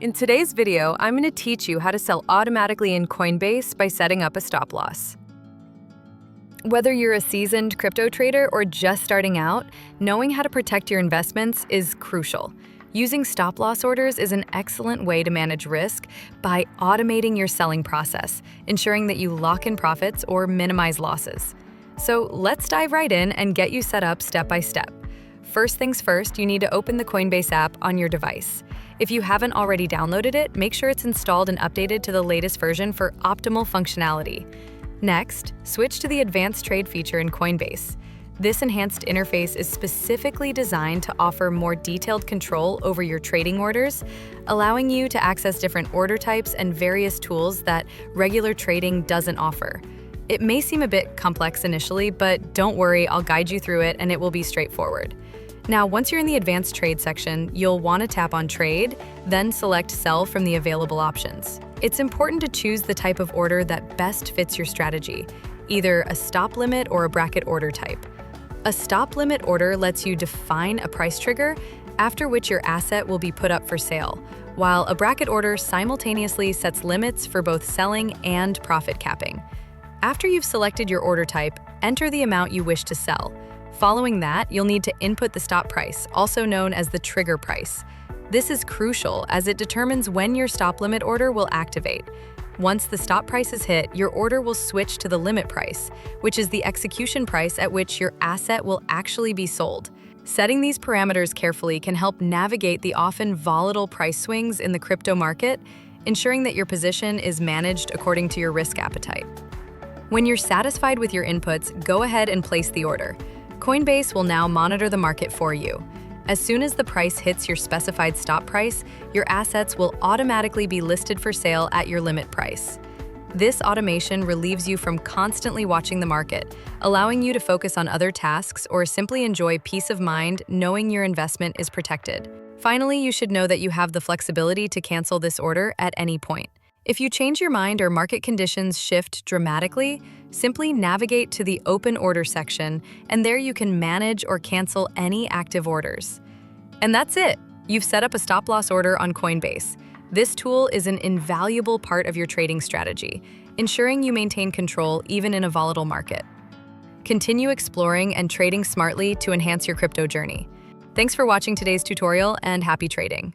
In today's video, I'm going to teach you how to sell automatically in Coinbase by setting up a stop loss. Whether you're a seasoned crypto trader or just starting out, knowing how to protect your investments is crucial. Using stop loss orders is an excellent way to manage risk by automating your selling process, ensuring that you lock in profits or minimize losses. So let's dive right in and get you set up step by step. First things first, you need to open the Coinbase app on your device. If you haven't already downloaded it, make sure it's installed and updated to the latest version for optimal functionality. Next, switch to the Advanced Trade feature in Coinbase. This enhanced interface is specifically designed to offer more detailed control over your trading orders, allowing you to access different order types and various tools that regular trading doesn't offer. It may seem a bit complex initially, but don't worry, I'll guide you through it and it will be straightforward. Now, once you're in the Advanced Trade section, you'll want to tap on Trade, then select Sell from the available options. It's important to choose the type of order that best fits your strategy, either a stop limit or a bracket order type. A stop limit order lets you define a price trigger, after which your asset will be put up for sale, while a bracket order simultaneously sets limits for both selling and profit capping. After you've selected your order type, enter the amount you wish to sell. Following that, you'll need to input the stop price, also known as the trigger price. This is crucial as it determines when your stop limit order will activate. Once the stop price is hit, your order will switch to the limit price, which is the execution price at which your asset will actually be sold. Setting these parameters carefully can help navigate the often volatile price swings in the crypto market, ensuring that your position is managed according to your risk appetite. When you're satisfied with your inputs, go ahead and place the order. Coinbase will now monitor the market for you. As soon as the price hits your specified stop price, your assets will automatically be listed for sale at your limit price. This automation relieves you from constantly watching the market, allowing you to focus on other tasks or simply enjoy peace of mind knowing your investment is protected. Finally, you should know that you have the flexibility to cancel this order at any point. If you change your mind or market conditions shift dramatically, simply navigate to the Open Order section, and there you can manage or cancel any active orders. And that's it! You've set up a stop-loss order on Coinbase. This tool is an invaluable part of your trading strategy, ensuring you maintain control even in a volatile market. Continue exploring and trading smartly to enhance your crypto journey. Thanks for watching today's tutorial, and happy trading!